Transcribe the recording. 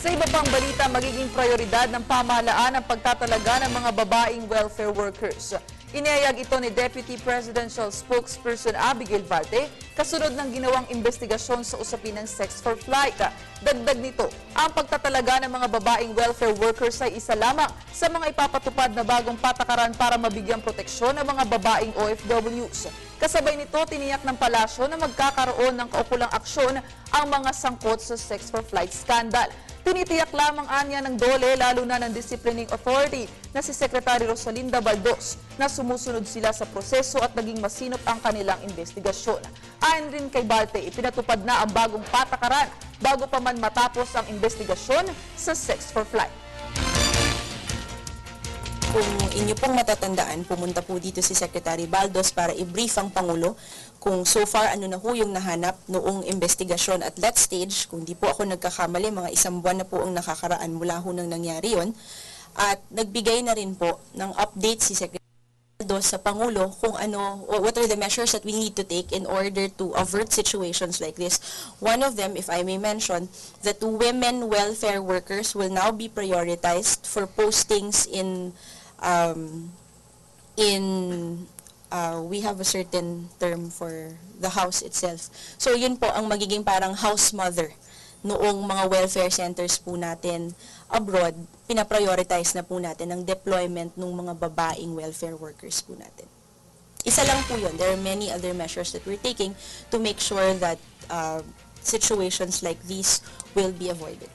Sa iba pang balita, magiging prioridad ng pamahalaan ang pagtatalaga ng mga babaeng welfare workers. Inihayag ito ni Deputy Presidential Spokesperson Abigail Varte kasunod ng ginawang investigasyon sa usapin ng Sex for Flight. Dagdag nito, ang pagtatalaga ng mga babaeng welfare workers ay isa lamang sa mga ipapatupad na bagong patakaran para mabigyang proteksyon ng mga babaeng OFWs. Kasabay nito, tiniyak ng palasyo na magkakaroon ng kaukulang aksyon ang mga sangkot sa Sex for Flight scandal. Tinitiyak lamang anya ng DOLE, lalo na ng Disciplining Authority na si Secretary Rosalinda Baldos, na sumusunod sila sa proseso at naging masinop ang kanilang investigasyon. Ayon rin kay Balte, ipinatupad na ang bagong patakaran bago pa man matapos ang investigasyon sa Sex for Flight. Kung inyo pong matatandaan, pumunta po dito si Secretary Baldos para i-brief ang Pangulo kung so far ano na ho yung nahanap noong investigasyon at that stage. Kung di po ako nagkakamali, mga 1 buwan na po ang nakakaraan mula ho nang nangyari yon. At nagbigay na rin po ng update si Secretary Baldos sa Pangulo kung ano, what are the measures that we need to take in order to avert situations like this. One of them, if I may mention, that women welfare workers will now be prioritized for postings in we have a certain term for the house itself. So yun po ang magiging parang house mother noong mga welfare centers po natin abroad. Pinaprioritize na po natin ang deployment ng mga babaeng welfare workers po natin. Isa lang po yun. There are many other measures that we're taking to make sure that situations like these will be avoided.